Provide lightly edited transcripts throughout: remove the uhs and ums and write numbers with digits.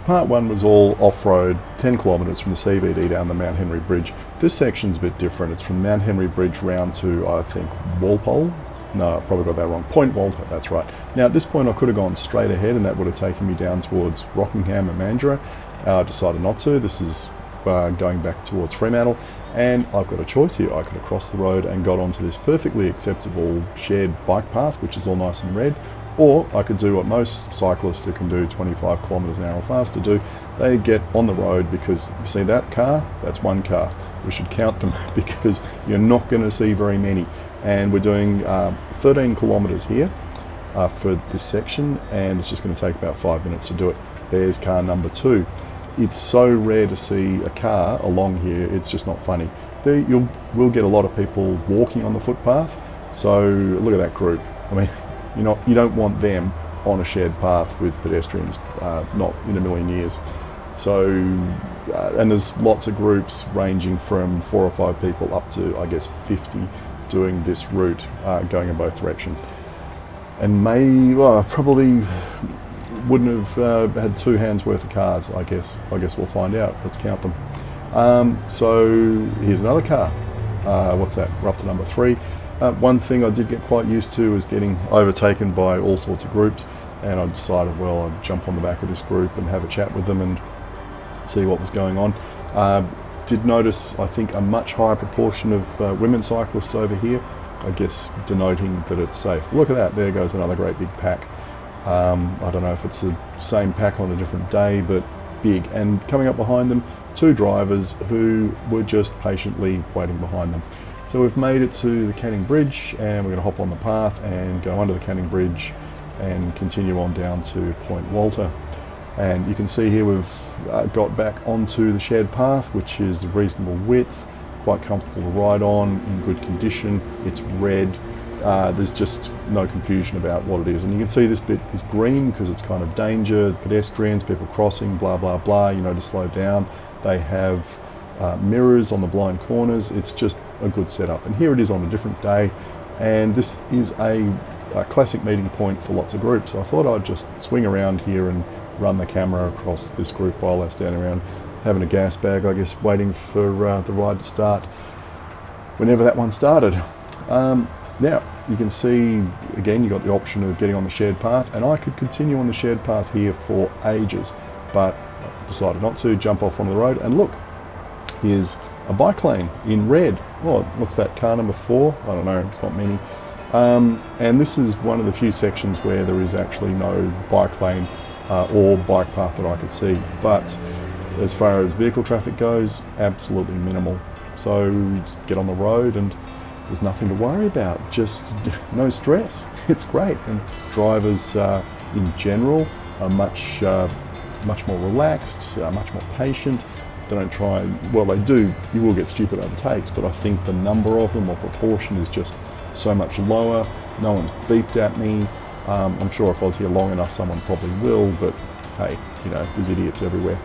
part one was all off-road, 10 kilometres from the CBD down the Mount Henry Bridge. This section's a bit different. It's from Mount Henry Bridge round to, I think, Walpole. No, I probably got that wrong. Point Walter, that's right. Now at this point I could have gone straight ahead and that would have taken me down towards Rockingham and Mandurah. I decided not to. This is going back towards Fremantle, and I've got a choice here. I could have crossed the road and got onto this perfectly acceptable shared bike path, which is all nice and red, or I could do what most cyclists who can do 25 kilometres an hour or faster do. They get on the road, because you see that car? That's one car. We should count them because you're not going to see very many. And we're doing 13 kilometres here for this section, and it's just going to take about 5 minutes to do it. There's car number 2. It's so rare to see a car along here, it's just not funny. We'll get a lot of people walking on the footpath, so look at that group. I mean, you don't want them on a shared path with pedestrians, not in a million years. So, and there's lots of groups ranging from 4 or 5 people up to, I guess, 50 doing this route, going in both directions. And probably wouldn't have had 2 hands worth of cars, I guess we'll find out. Let's count them. So here's another car. What's that? We're up to number 3. One thing I did get quite used to is getting overtaken by all sorts of groups, and I decided, well, I'd jump on the back of this group and have a chat with them and see what was going on. Did notice, I think, a much higher proportion of women cyclists over here, I guess denoting that it's safe. Look at that, there goes another great big pack. I don't know if it's the same pack on a different day, but big. And coming up behind them, 2 drivers who were just patiently waiting behind them. So we've made it to the Canning Bridge, and we're going to hop on the path and go under the Canning Bridge and continue on down to Point Walter. And you can see here we've got back onto the shared path, which is reasonable width, quite comfortable to ride on, in good condition. It's red. There's just no confusion about what it is. And you can see this bit is green because it's kind of danger, pedestrians, people crossing, blah, blah, blah, to slow down. They have mirrors on the blind corners. It's just a good setup. And here it is on a different day. And this is a classic meeting point for lots of groups. So I thought I'd just swing around here and run the camera across this group while they're standing around having a gas bag, I guess, waiting for the ride to start whenever that one started. Now, you can see, again, you've got the option of getting on the shared path, and I could continue on the shared path here for ages, but I decided not to, jump off onto the road, and look, here's a bike lane in red. Oh, what's that, car number 4? I don't know, it's not many. And this is one of the few sections where there is actually no bike lane or bike path that I could see, but as far as vehicle traffic goes, absolutely minimal. So just get on the road and there's nothing to worry about, just no stress. It's great. And drivers in general are much more relaxed, much more patient. They don't try, well, they do, you will get stupid overtakes, but I think the number of them or proportion is just so much lower. No one's beeped at me. I'm sure if I was here long enough someone probably will, but hey, there's idiots everywhere.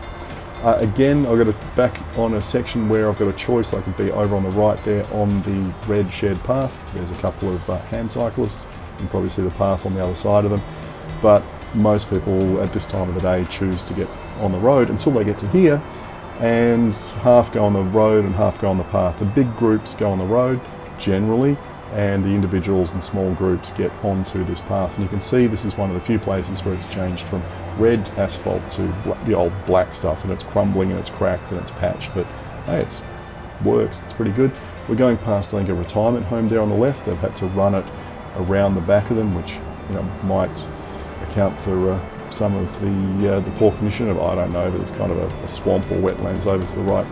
Again, I've got to back on a section where I've got a choice. I could be over on the right there on the red shared path. There's a couple of hand cyclists. You can probably see the path on the other side of them. But most people at this time of the day choose to get on the road until they get to here, and half go on the road and half go on the path. The big groups go on the road generally, and the individuals and small groups get onto this path. And you can see this is one of the few places where it's changed from red asphalt to the old black stuff, and it's crumbling and it's cracked and it's patched, but hey, it works, it's pretty good. We're going past, I think, a retirement home there on the left. They've had to run it around the back of them, which might account for some of the poor condition of, I don't know, but it's kind of a swamp or wetlands over to the right.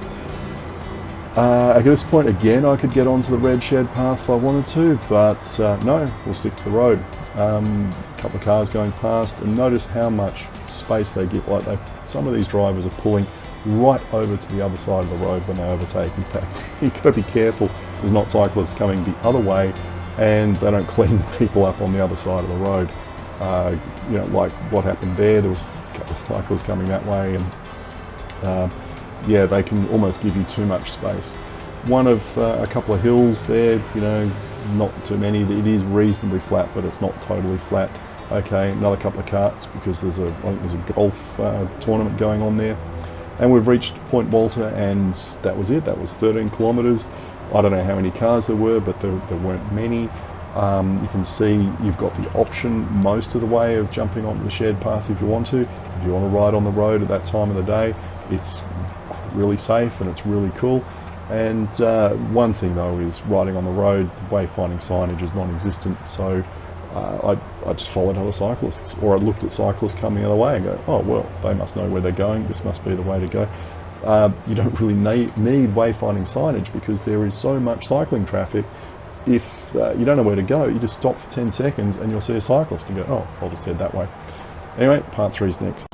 At this point, again, I could get onto the red shared path if I wanted to, but no, we'll stick to the road. A couple of cars going past, and notice how much space they give. Like some of these drivers are pulling right over to the other side of the road when they overtake. In fact, you've got to be careful there's not cyclists coming the other way and they don't clean people up on the other side of the road. Like what happened there was a couple of cyclists coming that way, and yeah, they can almost give you too much space. One of a couple of hills there, not too many. It is reasonably flat, but it's not totally flat. Okay, another couple of carts because I think there's a golf tournament going on there. And we've reached Point Walter, and that was it. That was 13 kilometres. I don't know how many cars there were, but there weren't many. You can see you've got the option most of the way of jumping onto the shared path if you want to. If you want to ride on the road at that time of the day, it's really safe and it's really cool. And one thing though is riding on the road, the wayfinding signage is non-existent, so I just followed other cyclists, or I looked at cyclists coming the other way and go, oh well, they must know where they're going, this must be the way to go. You don't really need wayfinding signage because there is so much cycling traffic. If you don't know where to go, you just stop for 10 seconds and you'll see a cyclist and go, oh, I'll just head that way. Anyway, part 3 is next.